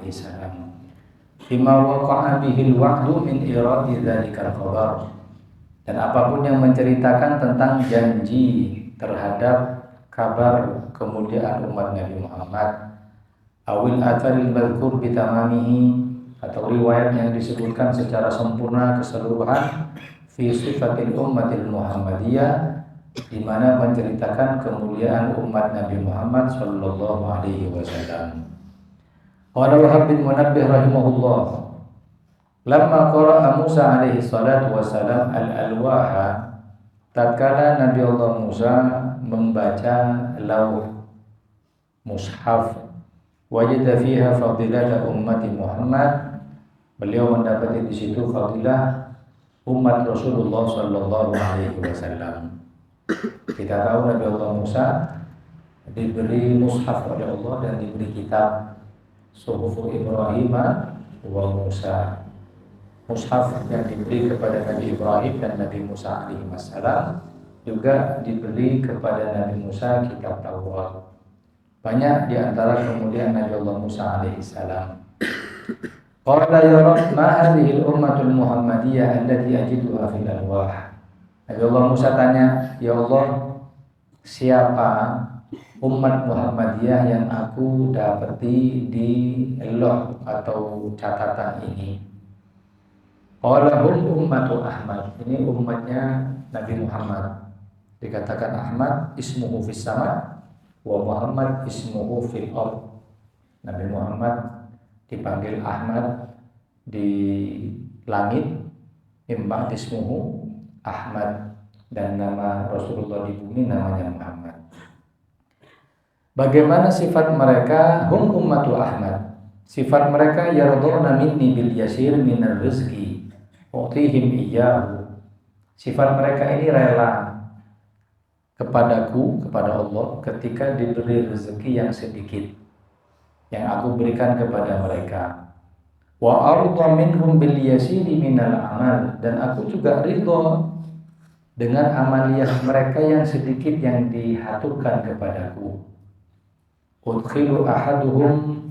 alaihi salam. Bima waqa'a bihil wa'du min iradi dzalikal khabar. Dan apapun yang menceritakan tentang janji terhadap kabar kemuliaan umat Nabi Muhammad, awil atharil madhkur bitamamihi, atau riwayat yang disebutkan secara sempurna keseluruhan, fi sifatil ummatil Muhammadiyah, di mana menceritakan kemuliaan umat Nabi Muhammad sallallahu alaihi wasallam. Qala Wahab bin Munabbih rahimahullah, lamma qara'a Musa alaihi salatu wasalam al-alwaha, tatkala Nabi Allah Musa membaca lauh mushaf, wajada fiha fadilata ummati Muhammad, beliau mendapati di situ fadilah umat Rasulullah sallallahu alaihi wasallam. Kita tahu Nabi Allah Musa diberi mushaf oleh Allah dan diberi kitab Suhuf Ibrahim wa Musa. Mushaf yang diberi kepada Nabi Ibrahim dan Nabi Musa alaihi wassalam, juga diberi kepada Nabi Musa kitab Taurat. Banyak di antara kemuliaan Nabi Allah Musa alaihi salam. Qala ya Rabb, ma hadhihi al-ummatul Muhammadiyah allati ajiduha fil alwah. Nabi Allah Musa tanya, ya Allah, siapa umat Muhammadiyah yang aku dapati di loh atau catatan ini? Qala hum ummatu Ahmad. Ini umatnya Nabi Muhammad. Dikatakan Ahmad ismuhu fis sama wa Muhammad ismuhu fil ard. Nabi Muhammad dipanggil Ahmad di langit, imma ismuhu Ahmad, dan nama Rasulullah di bumi namanya Muhammad. Bagaimana sifat mereka? Hum ummatu Ahmad. Sifat mereka yarduna minni bil yasir minar rizqi u'tihim iyyahu. Sifat mereka ini rela kepadaku, kepada Allah, ketika diberi rezeki yang sedikit yang aku berikan kepada mereka. Wa arda minhum bil yasiri minal amal, dan aku juga ridho dengan amaliyah mereka yang sedikit yang dihaturkan kepadaku. Udkhilu ahaduhum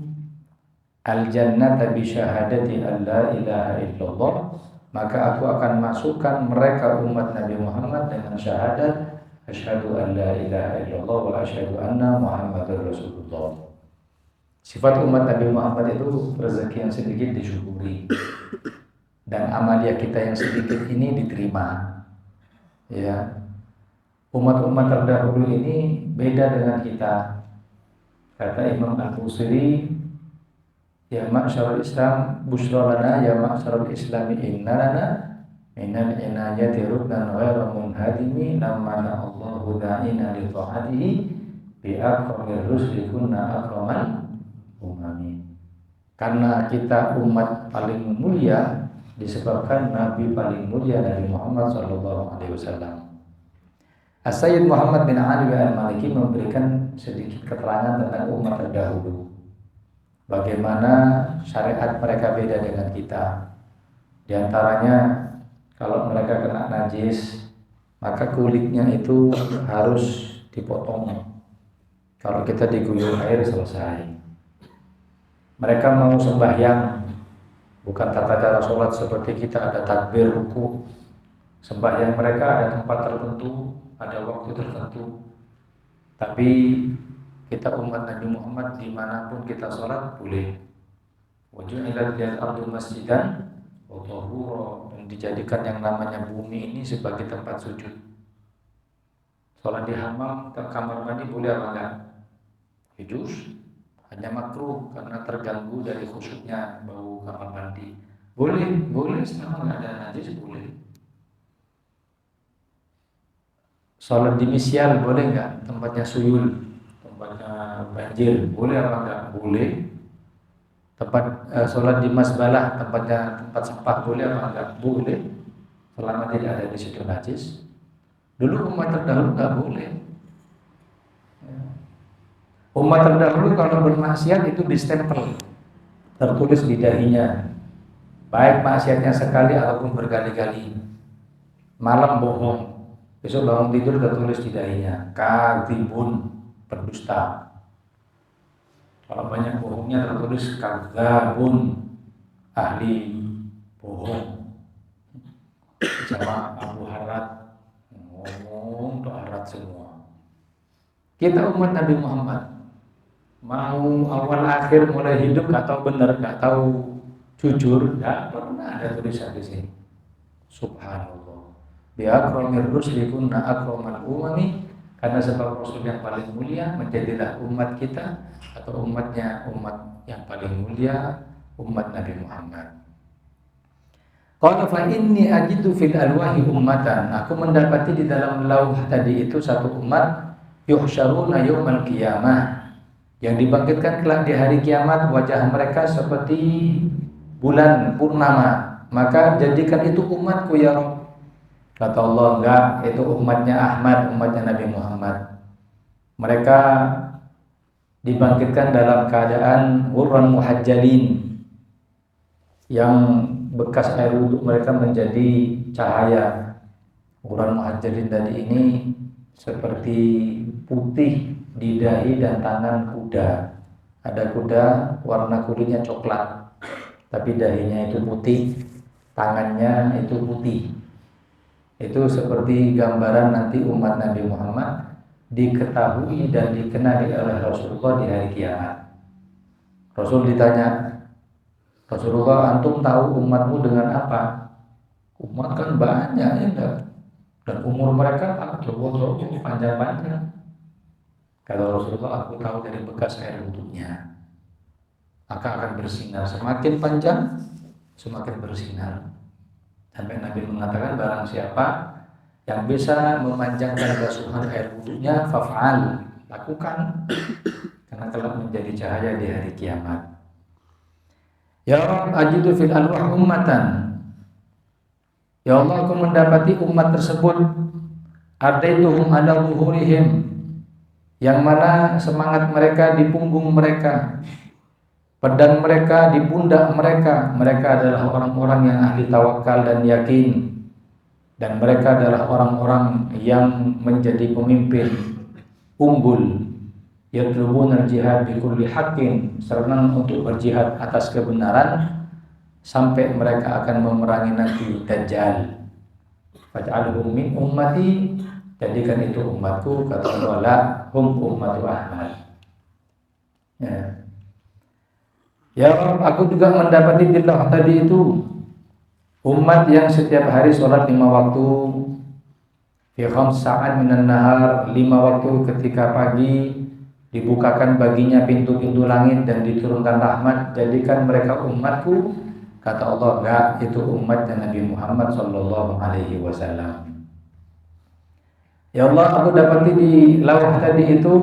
al-jannata bi syahadati an la ilaha illallah, maka aku akan masukkan mereka umat Nabi Muhammad dengan syahadat asyhadu an la ilaha illallah wa asyhadu anna Muhammadar Rasulullah. Sifat umat Nabi Muhammad itu rezeki yang sedikit disyukuri, dan amaliyah kita yang sedikit ini diterima. Ya, umat-umat terdahulu ini beda dengan kita. Kata Imam Al-Busiri, ya ma'syarul Islam busyra lana, ya ma'syarul Islami inna lana minal inayati ruknan ghairu munhadimi, lamma Allahu da'ina li ta'atihi bi akramir rusli kunna akraman umami. Karena kita umat paling mulia disebabkan Nabi paling mulia, Nabi Muhammad sallallahu alaihi wasallam. As-Sayyid Muhammad bin Ali al-Maliki memberikan sedikit keterangan tentang umat terdahulu. Bagaimana syariat mereka beda dengan kita. Di antaranya, kalau mereka kena najis, maka kulitnya itu harus dipotong. Kalau kita diguyur air selesai. Mereka mau sembahyang, bukan tata cara sholat seperti kita ada takbir, ruku. Sembahyang mereka ada tempat tertentu, ada waktu tertentu. Tapi kita umat Nabi Muhammad dimanapun kita sholat boleh. Waju'ilat lil ardu masjidan wa tahura, dan dijadikan yang namanya bumi ini sebagai tempat sujud. Sholat di hammam, kamar mandi boleh apa enggak? Hijus, hanya makruh karena terganggu dari khusyuknya bau kamar mandi. Boleh selama enggak ada najis boleh. Sholat di misyal boleh enggak? Tempatnya suyul, tempatnya banjir, boleh apa enggak? Boleh. Tempat sholat di masbalah, tempat sampah, boleh apa enggak? Boleh. Selama tidak ada di situ najis. Dulu umat terdahulu enggak boleh. Umat terdahulu kalau bermaksiat itu distempel, tertulis di dahinya, baik maksiatnya sekali ataupun berkali-kali. Malam bohong, besok bangun tidur tertulis di dahinya, kadzibun, pendusta. Kalau banyak bohongnya tertulis kadzabun, ahli bohong. Sama Abu Harat ngomong tuh Harat semua. Kita umat Nabi Muhammad mau awal akhir mulai hidup nggak tahu benar, nggak tahu jujur, nggak pernah ada tulisan di sini. Subhanallah. Bi akramir rusli kunna akramal umami, karena sebab Rasul yang paling mulia menjadilah umat kita atau umatnya umat yang paling mulia, umat Nabi Muhammad. Qala fa inni ajidu fil alwahi ummatan, aku mendapati di dalam lauh tadi itu satu umat yuhsyaruna yaumal qiyamah, yang dibangkitkan kelak di hari kiamat, wajah mereka seperti bulan purnama, maka jadikan itu umatku ya Rabb. Kata Allah, enggak, itu umatnya Ahmad, umatnya Nabi Muhammad. Mereka dibangkitkan dalam keadaan ghurran muhajjalin, yang bekas air wudhu mereka menjadi cahaya. Ghurran muhajjalin tadi ini seperti putih di dahi dan tangan kuda. Ada kuda warna kulitnya coklat, tapi dahinya itu putih, tangannya itu putih. Itu seperti gambaran nanti umat Nabi Muhammad diketahui dan dikenali oleh Rasulullah di hari kiamat. Rasul ditanya, Rasulullah, antum tahu umatmu dengan apa? Umat kan banyak ya enggak? Dan umur mereka jauh panjang-panjang. Kata Rasulullah, aku tahu dari bekas air wudhunya. Maka akan bersinar, semakin panjang semakin bersinar. Sampai Nabi mengatakan, barang siapa yang bisa memanjangkan basuhan air wudhunya, faf'al, lakukan, karena telah menjadi cahaya di hari kiamat. Ya Rabb, ajidu fil alwah ummatan, ya Allah, aku mendapati umat tersebut, ardaituhum ala zuhurihim, yang mana semangat mereka di punggung mereka, pedang mereka di pundak mereka. Mereka adalah orang-orang yang ahli tawakal dan yakin, dan mereka adalah orang-orang yang menjadi pemimpin unggul. Yatlubuna al-jihad bi kulli haqqin, senang untuk berjihad atas kebenaran sampai mereka akan memerangi nanti Dajjal. Faj'alhum min ummati, jadikan itu umatku, kata Allah, hum ummatu Ahmad. Ya Rabb, aku juga mendapati di lauh tadi itu umat yang setiap hari sholat 5 waktu, fi khams sa'at minan nahar, 5 waktu ketika pagi, dibukakan baginya pintu-pintu langit dan diturunkan rahmat. Jadikan mereka umatku, kata Allah, enggak, itu umatnya Nabi Muhammad sallallahu alaihi wasallam. Ya Allah, aku dapati di lauh tadi itu,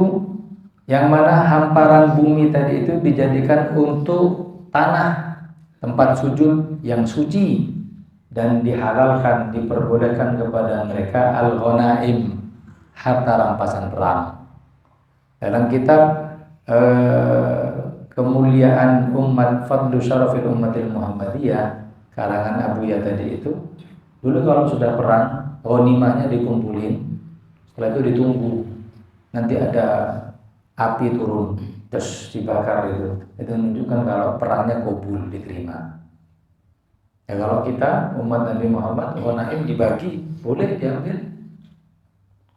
yang mana hamparan bumi tadi itu dijadikan untuk tanah, tempat sujud yang suci, dan dihalalkan, diperbolehkan kepada mereka al-ghanaim, harta rampasan perang. Dalam kitab kemuliaan umat, Fadlu Syarafil Ummatil Muhammadiyah, karangan Abu Ya tadi itu, dulu kalau sudah perang, ghanimahnya dikumpulin, setelah itu ditunggu, nanti ada api turun, terus dibakar itu menunjukkan kalau perangnya kabul, diterima. Ya kalau kita umat Nabi Muhammad, ghanimah dibagi, boleh diambil.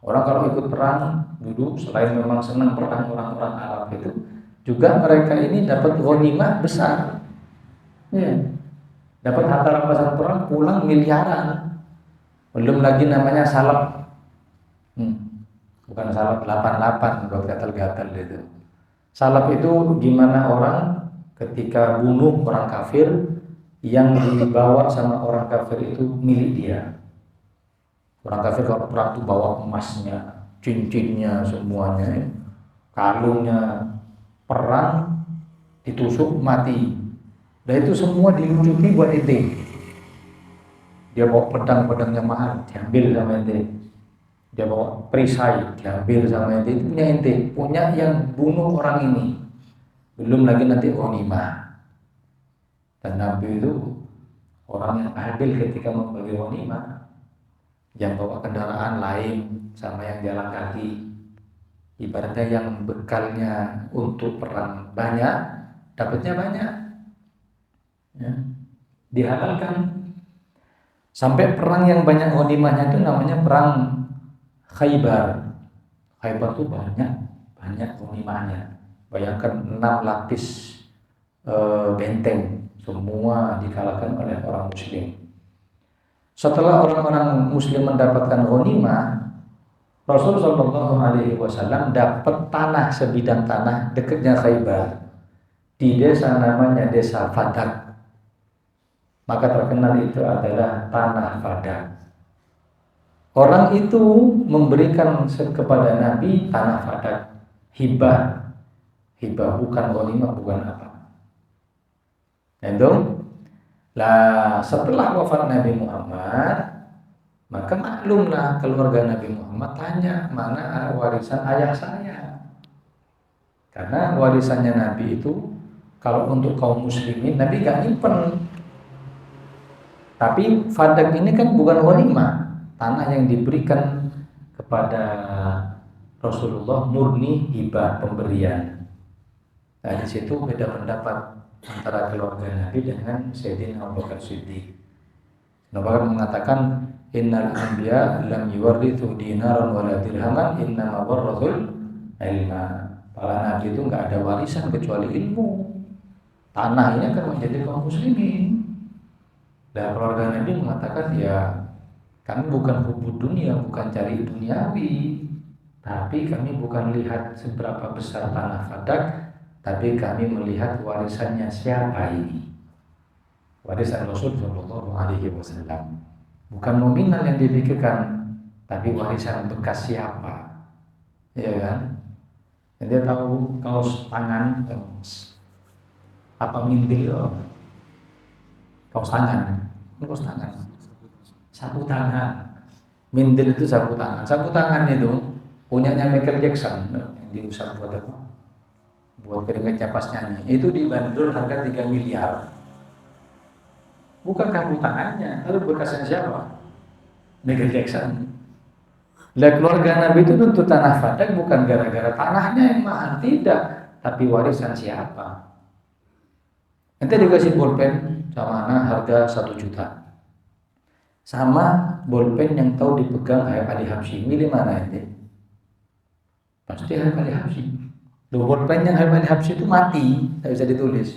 Orang kalau ikut perang dulu, selain memang senang perang orang-orang Arab itu, juga mereka ini dapat ghanimah besar. Ya. Dapat harta rampasan perang pulang miliaran. Belum lagi namanya salap. Bukan salap 88 buat gatal-gatal itu. Salap itu gimana orang ketika bunuh orang kafir, yang dibawa sama orang kafir itu milik dia. Orang kafir kalau perang itu bawa emasnya, cincinnya, semuanya, kalungnya. Perang ditusuk mati. Dan itu semua dilucuti buat ente. Dia bawa pedang-pedangnya mahal, diambil sama ente. Dia bawa perisai, diambil sama ente. Itu punya ente, punya yang bunuh orang ini. Belum lagi nanti ghanimah. Dan Nabi itu orang yang adil ketika membagi ghanimah. Yang bawa kendaraan lain sama yang jalan kaki. Ibaratnya yang bekalnya untuk perang banyak, dapatnya banyak. Ya. Dihalalkan. Sampai perang yang banyak ghanimahnya itu namanya perang Khaybar. Khaybar itu banyak ghanimahnya. Bayangkan 6 lapis benteng semua dikalahkan oleh orang muslim. Setelah orang-orang muslim mendapatkan ghanimah, Rasulullah Shallallahu Alaihi Wasallam dapat tanah, sebidang tanah dekatnya Khaybar di desa namanya desa Fadak. Maka terkenal itu adalah tanah Fadak. Orang itu memberikan kepada Nabi tanah Fadak, hibah bukan ghanimah, bukan apa. Itu lah setelah wafat Nabi Muhammad, maka maklumlah keluarga Nabi Muhammad tanya, mana warisan ayah saya? Karena warisannya Nabi itu kalau untuk kaum muslimin Nabi gak nyimpen. Tapi Fadak ini kan bukan ghanimah, tanah yang diberikan kepada Rasulullah murni hibah, pemberian. Nah di situ beda pendapat antara keluarga Nabi dengan Sayyidina Abu Bakar Siddiq. Abu Bakar mengatakan innal anbiya lam yuwarrithu dinaran wala dirhaman innama warrathul ilma. Para nabi itu enggak ada warisan kecuali ilmu. Tanah ini akan menjadi kaum muslimin. Dan keluarga Nabi mengatakan ya kami bukan hubud dunia, bukan cari duniawi, tapi kami bukan lihat seberapa besar tanah Fadak, tapi kami melihat warisannya siapa ini. Warisan Rasul Shallallahu Alaihi Wasallam. Bukan nominal yang dipikirkan, tapi warisan bekas siapa, ya kan? Dan dia tahu kaos tangan, apa mindil, kaos tangan, sapu tangan. Mindil itu sapu tangan. Sapu tangan itu punyanya Michael Jackson, yang diusap buat apa? Buat keringetnya pas nyanyi. Itu dibanderol harga 3 miliar. Bukan sapu tangannya, lalu bekasnya siapa? Michael Jackson. Lah keluarga Nabi itu tuntut tanah Fadak bukan gara-gara tanahnya yang mahal, tidak, tapi warisan siapa. Nanti dikasih bolpen sama anak harga 1 juta. Sama bolpen yang tahu dipegang Habib Ali Habsyi, milih mana ini? Pasti Habib Ali Habsyi. Loh, bolpen yang Habib Ali Habsyi itu mati, tidak bisa ditulis.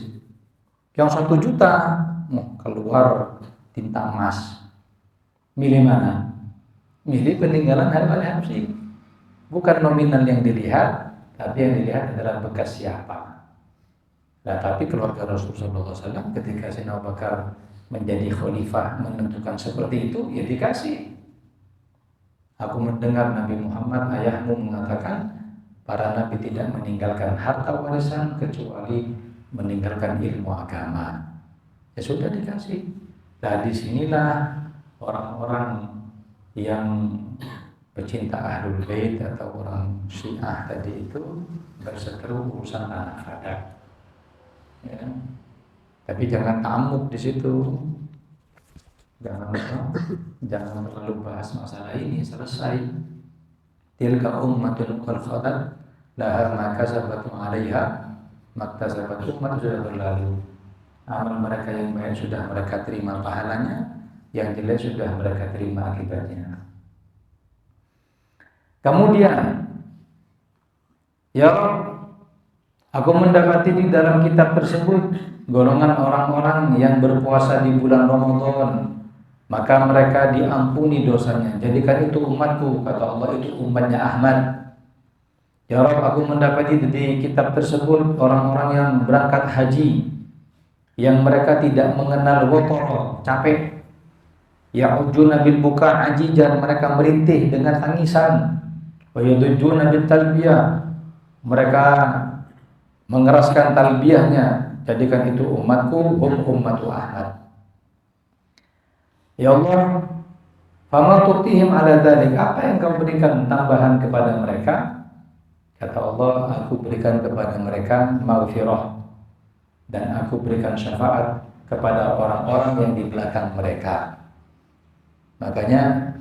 Yang 1 juta, keluar tinta emas. Milih mana? Milih peninggalan Habib Ali Habsyi. Bukan nominal yang dilihat, tapi yang dilihat adalah bekas siapa. Nah, tapi keluarga Rasulullah SAW ketika Sayyidina Abu Bakar menjadi khalifah menentukan seperti itu, ya dikasih. Aku mendengar Nabi Muhammad ayahmu mengatakan para nabi tidak meninggalkan harta warisan kecuali meninggalkan ilmu agama. Ya sudah dikasih. Nah disinilah orang-orang yang pecinta Ahlul Bait atau orang Syiah tadi itu berseteru urusan tanah Fadak. Ya. Tapi jangan tamuk di situ. Jangan terlalu bahas masalah ini, selesai. Tilka ummatun qad khalat laha ma kasabat wa 'alaiha maktasabat. Umat sudah berlalu. Amal mereka yang baik sudah mereka terima pahalanya, yang jelek sudah mereka terima akibatnya. Kemudian, ya aku mendapati di dalam kitab tersebut golongan orang-orang yang berpuasa di bulan Ramadan, maka mereka diampuni dosanya. Jadikan itu umatku, kata Allah, itu umatnya Ahmad. Ya Rabb, aku mendapati di kitab tersebut orang-orang yang berangkat haji, yang mereka tidak mengenal wotor, capek. Ya'uduna bil buka ajijan, mereka merintih dengan tangisan. Wa yadujuna bil talbiyah, mereka mengeraskan talbiyahnya. Jadikan itu umatku, ummatu Ahmad. Ya Allah, fama tu'tihim ala dzalik, apa yang kau berikan tambahan kepada mereka? Kata Allah, aku berikan kepada mereka maghfirah, dan aku berikan syafaat kepada orang-orang yang di belakang mereka. Makanya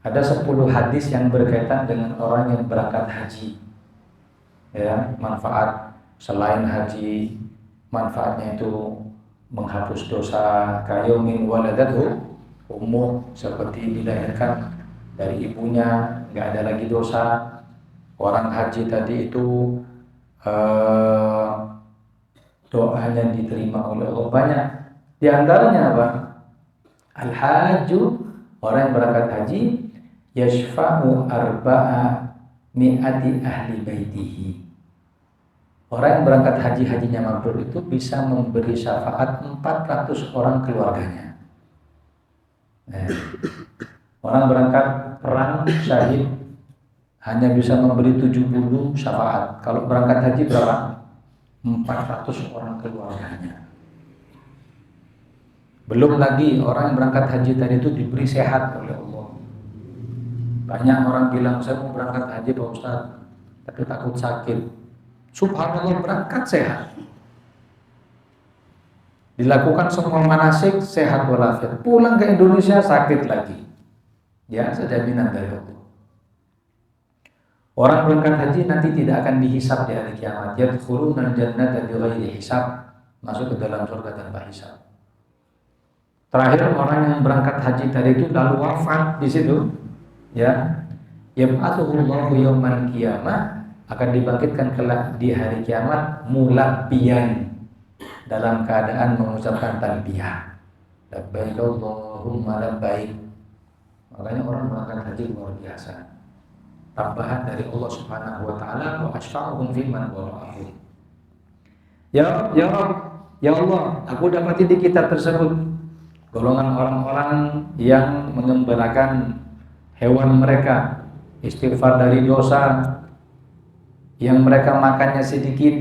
ada 10 hadis yang berkaitan dengan orang yang berangkat haji. ya, manfaat selain haji, manfaatnya itu menghapus dosa, kayumin waladathu ummuh, seperti dilahirkan dari ibunya nggak ada lagi dosa. Orang haji tadi itu eh, doanya diterima oleh Allah banyak. Di antaranya apa? Al-haju, orang yang berangkat haji, yashfa'u arba'a mi'ati ahli baitihi. Orang yang berangkat hajinya mabrur itu bisa memberi syafaat 400 orang keluarganya. Orang berangkat perang syahid hanya bisa memberi 70 syafaat. Kalau berangkat haji berapa? 400 orang keluarganya. Belum lagi orang yang berangkat haji tadi itu diberi sehat oleh Allah. Banyak orang bilang, saya mau berangkat haji Pak Ustaz, tapi takut sakit. Subhanallah, berangkat sehat. Dilakukan semua manasik, sehat walafiat. Pulang ke Indonesia sakit lagi. Ya, jaminan dari Allah. Orang berangkat haji nanti tidak akan dihisab di hari kiamat. Yadkhuluna al-jannata bighairi hisab, masuk ke dalam surga tanpa hisab. Terakhir orang yang berangkat haji tadi itu lalu wafat di situ, ya, yab'atsuhullahu yaumal qiyamah, akan dibangkitkan kelak di hari kiamat mulabbiyan, dalam keadaan mengucapkan talbiyah, labbaik Allahumma labbaik. Makanya orang berangkat haji luar biasa, tambahan dari Allah Subhanahu wa taala, wa asyfa'uhum fi man wara'ahum. Ya Rabb, ya Allah, aku dapati di kitab tersebut golongan orang-orang yang mengembalakan hewan mereka, istighfar dari dosa, yang mereka makannya sedikit,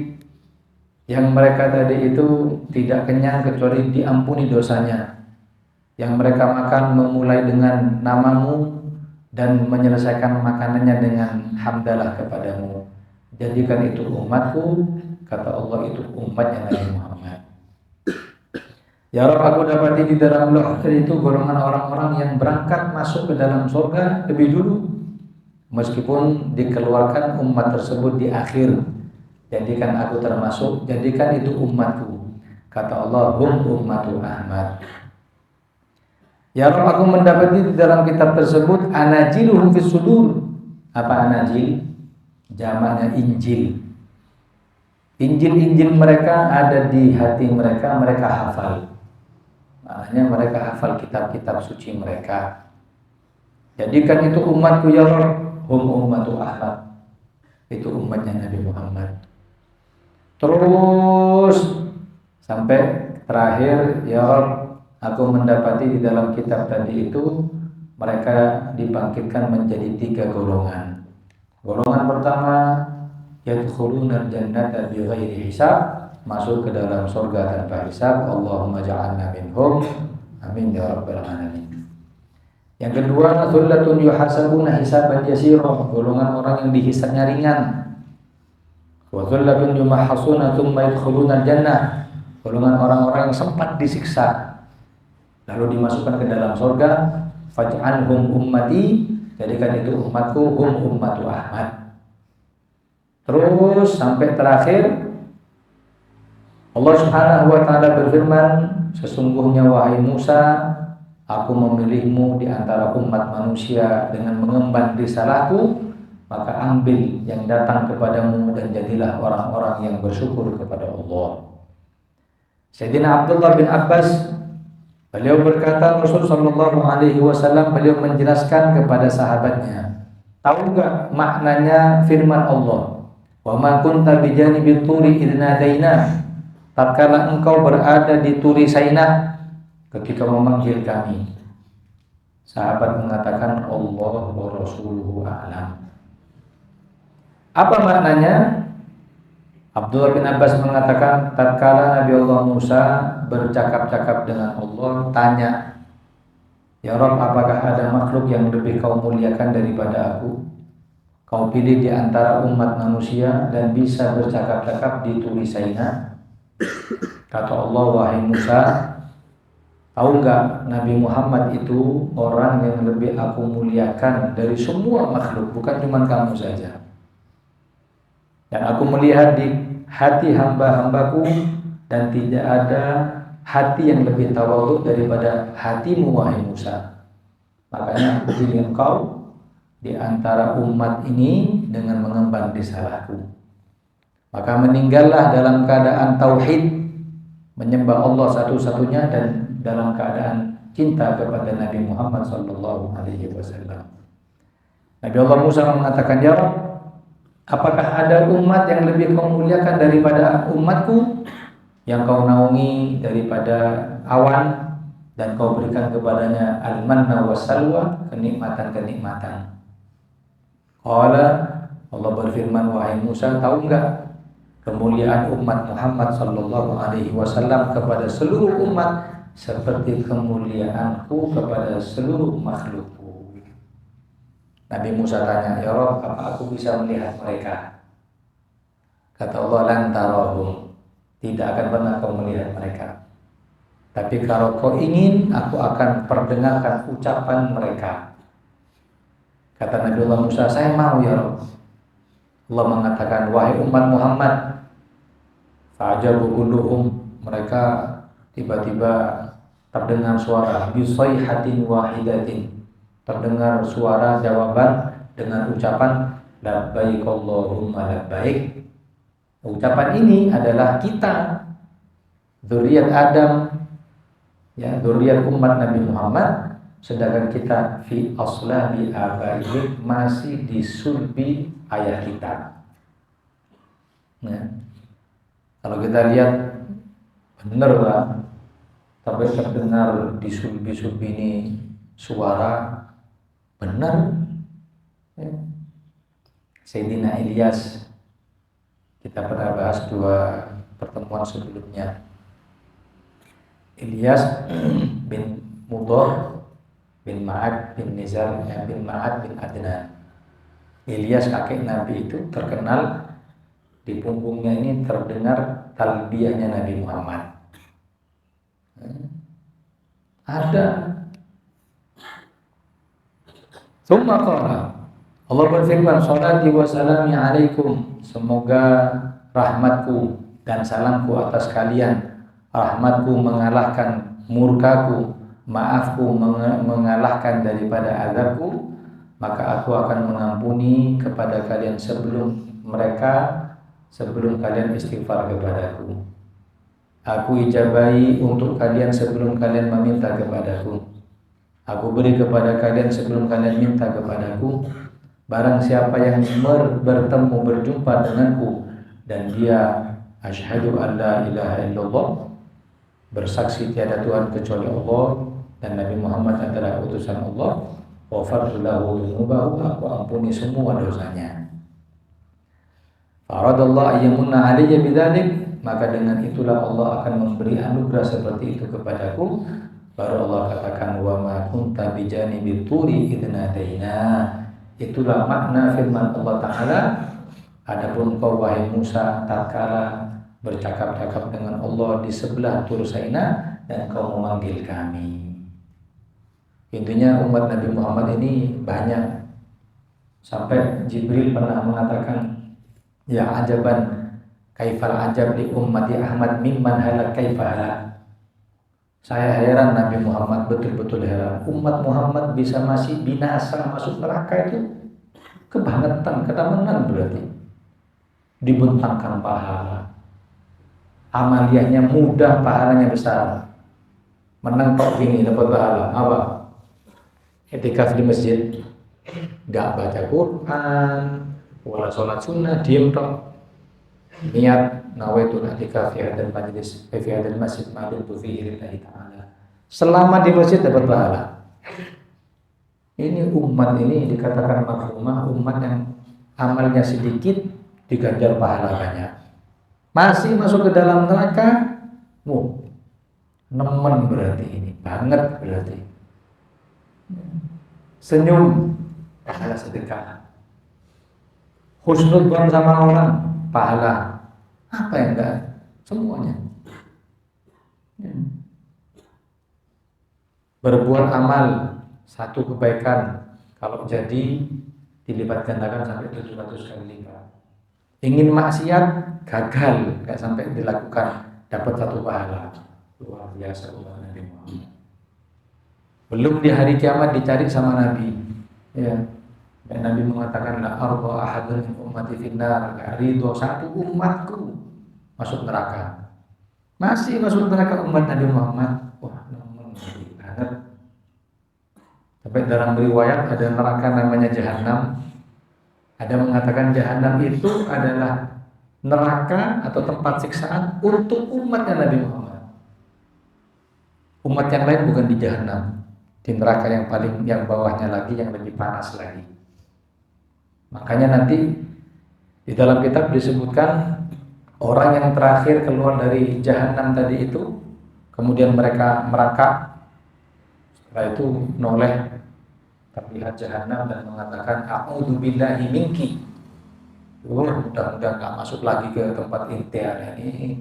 yang mereka tadi itu tidak kenyang kecuali diampuni dosanya, yang mereka makan memulai dengan namamu dan menyelesaikan makanannya dengan hamdalah kepadamu. Jadikan itu umatku, kata Allah, itu umatnya Nabi Muhammad. Ya Rabb, aku dapati di dalam lauh itu golongan orang-orang yang berangkat masuk ke dalam surga lebih dulu, meskipun dikeluarkan umat tersebut di akhir. Jadikan aku termasuk, jadikan itu umatku, kata Allah, hum ummatu Ahmad. Ya Rabb, aku mendapati di dalam kitab tersebut anajiluhum fis sudur. Apa anajil? Jamaknya Injil. Injil mereka ada di hati mereka, mereka hafal. Maknanya mereka hafal kitab-kitab suci mereka. Jadikan itu umatku ya Rabb, hum ummatu Ahmad. Itu umatnya Nabi Muhammad. Terus sampai terakhir, ya Rabb, aku mendapati di dalam kitab tadi itu mereka dibangkitkan menjadi 3 golongan. Golongan pertama, yadkhuluna al-jannata bighairi hisab, masuk ke dalam surga tanpa hisab. Allahumma ja'alna minhum, amin ya rabbal alamin. Yang kedua, thullatun yuhasabuna hisaban yasira, golongan orang yang dihisabnya ringan. Wa thullatun yumahhasuna thumma yadkhuluna al-jannah, golongan orang-orang yang sempat disiksa lalu dimasukkan ke dalam surga. Faj'alhum ummati, jadikan itu umatku, hum ummatu Ahmad. Terus sampai terakhir Allah Subhanahu wa taala berfirman, sesungguhnya wahai Musa, aku memilihmu di antara umat manusia dengan mengemban risalahku, maka ambil yang datang kepadamu dan jadilah orang-orang yang bersyukur kepada Allah. Sayyidina Abdullah bin Abbas, beliau berkata, Rasul sallallahu alaihi wasallam beliau menjelaskan kepada sahabatnya, tahu enggak maknanya firman Allah, wa ma kunta bijanibi turi idh nadaina, tatkala engkau berada di Turi Sainah ketika memanggil kami. Sahabat mengatakan, Allah wa rasuluhu a'lam. Apa maknanya? Abdullah bin Abbas mengatakan, tatkala Nabi Allah Musa bercakap-cakap dengan Allah, tanya, ya Rabb, apakah ada makhluk yang lebih kau muliakan daripada aku? Kau pilih di antara umat manusia dan bisa bercakap-cakap di Turi Sainah. Kata Allah, wahai Musa, tahu enggak Nabi Muhammad itu orang yang lebih aku muliakan dari semua makhluk, bukan cuma kamu saja. Dan aku melihat di hati hamba-hambaku, dan tidak ada hati yang lebih tawadhu daripada hatimu wahai Musa. Makanya aku pilih engkau di antara umat ini dengan mengemban risalahku. Maka meninggallah dalam keadaan tauhid, menyembah Allah satu-satunya, dan dalam keadaan cinta kepada Nabi Muhammad sallallahu alaihi wasallam. Nabi Allah Musa mengatakan, "Ya Rabb, apakah ada umat yang lebih kau muliakan daripada umatku, yang kau naungi daripada awan dan kau berikan kepadanya al-manna wa salwa, kenikmatan-kenikmatan?" Qala, Allah berfirman, "Wahai Musa, tahu enggak kemuliaan umat Muhammad sallallahu alaihi wasallam kepada seluruh umat seperti kemuliaanku kepada seluruh makhlukku?" Nabi Musa tanya, "Ya Rabb, apa aku bisa melihat mereka?" Kata Allah, "Lan tarahum." Tidak akan pernah kau melihat mereka. Tapi kalau kau ingin, aku akan perdengarkan ucapan mereka. Kata Nabi Allah Musa, "Saya mau ya Rabb." Allah mengatakan, "Wahai umat Muhammad, fa'ajabu kulluhum." Mereka tiba-tiba terdengar suara bisayhatin wahidatin. Terdengar suara jawaban dengan ucapan labbaik Allahumma labbaik. Ucapan ini adalah kita, zuriat Adam, ya, zuriat umat Nabi Muhammad, sedangkan kita fi aslabi abaihim, masih di sulbi ayah kita. Nah, kalau kita lihat benar lah, tapi terdengar di sulbi-sulbi ini suara benar. Ya. Sayyidina Ilyas, kita pernah bahas 2 pertemuan sebelumnya. Ilyas bin Mudhar bin Ma'ad bin Nizar bin Ma'ad bin Adnan. Ilyas kakek Nabi itu terkenal, di punggungnya ini terdengar talbiyahnya Nabi Muhammad. Ada. Tsumma qala, Allah berfirman, "Sholati wa salami alaikum." Semoga rahmatku dan salamku atas kalian. Rahmatku mengalahkan murkaku, maafku mengalahkan daripada azabku. Maka aku akan mengampuni kepada kalian sebelum kalian istighfar kepadaku. Aku ijabahi untuk kalian sebelum kalian meminta kepadaku. Aku beri kepada kalian sebelum kalian minta kepadaku. Barang siapa yang berjumpa denganku dan dia asyhadu an la ilaha illallah, bersaksi tiada Tuhan kecuali Allah dan Nabi Muhammad adalah utusan Allah, ghafartu lahu dzunubahu, aku ampuni semua dosanya. Faradallahu ayyamunna alayya bidzalik, maka dengan itulah Allah akan memberi anugerah seperti itu kepadaku. Baru Allah katakan, wa ma kunta bijanibi turi idnadaina. Itulah makna firman Allah Ta'ala, adapun kau wahai Musa tatkala bercakap-cakap dengan Allah di sebelah Tur Saina dan kau memanggil kami. Intinya umat Nabi Muhammad ini banyak, sampai Jibril pernah mengatakan, ya ajaban kaifal ajab li ummati Ahmad mimman halak kaifa halak. Saya heran Nabi Muhammad, betul-betul heran. Umat Muhammad bisa masih binasa masuk neraka itu kebangetan, ketamenan berarti. Dibentangkan pahala, amaliyahnya mudah, pahalanya besar. Menang tok gini dapat pahala apa? Etikaf di masjid, gak baca Quran, wala sholat sunnah, diem tok. Niat nawaitul i'tikaf fi hadzal majlis fi hadzal masjid ma'dumtu fihi lillahi ta'ala. Selama di masjid dapat pahala. Ini umat ini dikatakan makrumah, umat yang amalnya sedikit diganjar pahala banyak. Masih masuk ke dalam neraka, nemen berarti ini, banget berarti. Senyum, pahala sedekah. Husnudzon sama orang, pahala. Apa yang enggak? Semuanya. Berbuat amal, satu kebaikan, kalau jadi dilipat gandakan sampai 700 kali lipat. Ingin maksiat, gagal, nggak sampai dilakukan, dapat satu pahala. Luar biasa umat Nabi Muhammad. Belum di hari kiamat dicari sama Nabi. Ya. Dan Nabi mengatakan la arba ahadun min ummati finnar, ridho satu umatku masuk neraka. Masih masuk neraka umat Nabi Muhammad. Wah, ngeri banget. Sampai dalam riwayat ada neraka namanya Jahanam. Ada mengatakan Jahanam itu adalah neraka atau tempat siksaan untuk umatnya Nabi Muhammad. Umat yang lain bukan di Jahanam, di neraka yang bawahnya lagi, yang lebih panas lagi. Makanya nanti di dalam kitab disebutkan orang yang terakhir keluar dari Jahanam tadi itu, kemudian mereka merangkak, setelah itu noleh terlihat Jahanam dan mengatakan a'udzu billahi minki. Mudah-mudahan nggak masuk lagi ke tempat intian ini.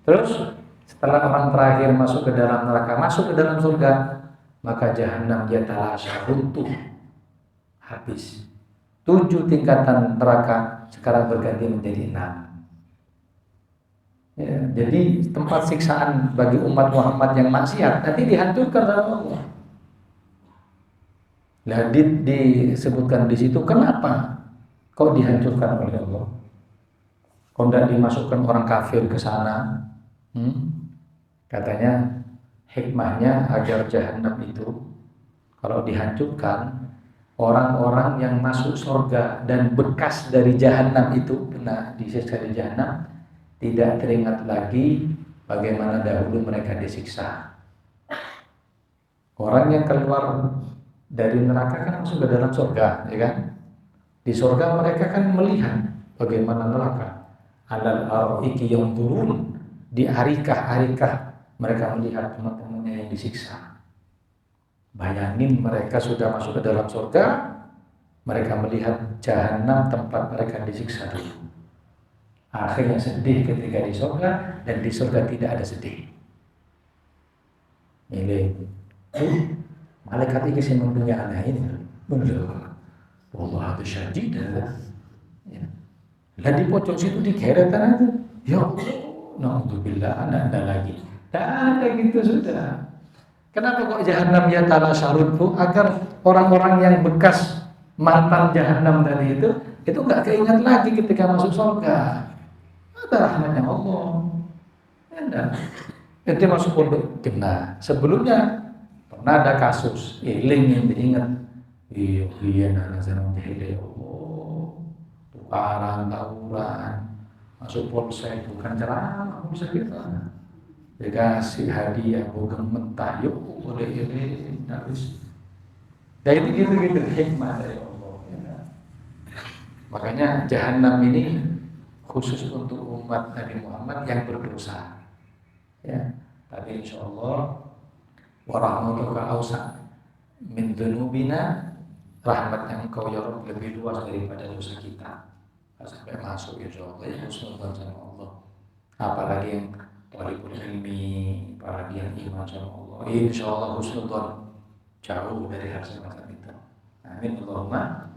Terus setelah orang terakhir masuk ke dalam neraka, masuk ke dalam surga, maka Jahanam dia talasya, runtuh, habis. 7 tingkatan neraka sekarang berganti menjadi 6. Ya, jadi tempat siksaan bagi umat Muhammad yang maksiat nanti dihancurkan oleh Allah. Nah, disebutkan di situ kenapa kok dihancurkan oleh Allah? Kok tidak dimasukkan orang kafir ke sana? Katanya hikmahnya agar Jahanam itu kalau dihancurkan, orang-orang yang masuk surga dan bekas dari Jahanam itu pernah disiksa di Jahanam tidak teringat lagi bagaimana dahulu mereka disiksa. Orang yang keluar dari neraka kan masuk ke dalam surga, ya kan? Di surga mereka kan melihat bagaimana neraka. Alal araiki yang turun di arikah mereka melihat teman-temannya yang disiksa. Bayangin mereka sudah masuk ke dalam surga, mereka melihat Jahanam tempat mereka disiksa dulu. Akhirnya sedih ketika di surga, dan di surga tidak ada sedih. Ini malaikat ini sih mempunyai anak ini. Benar. Allah itu syadid. Lah di pojok situ digeretan aja. Ya Allah, na'udzubillah, ada lagi. Tak ada gitu sudah. Kenapa kok Jahanam ya tanah syarudku? Agar orang-orang yang bekas mantan Jahanam tadi itu nggak keingat lagi ketika masuk surga. Ada rahmatnya Allah. Ada. Itu masuk pondok kena. Sebelumnya pernah ada kasus iling yang diingat. Iya, anak zaman jahiliyah Allah. Tukaran, tawuran, masuk polsek bukan ceramah polsek kita. Dikasih hadiah bukan mentah yuk boleh ini habis. Ya itu gitu hikmah dari Allah. Ya. Makanya Jahanam ini khusus untuk umat Nabi Muhammad yang berdosa. Ya, tapi insyaallah warahmatuka ausa min dzunubina, rahmat yang Engkau ya Rabb lebih luas daripada dosa kita. Sampai masuk insyaallah ya husnuzan sama Allah. Apalagi yang talibul ilmi, apalagi yang iman sama Allah, insyaallah husnuzan jauh dari hal semacam itu. Amin Allahumma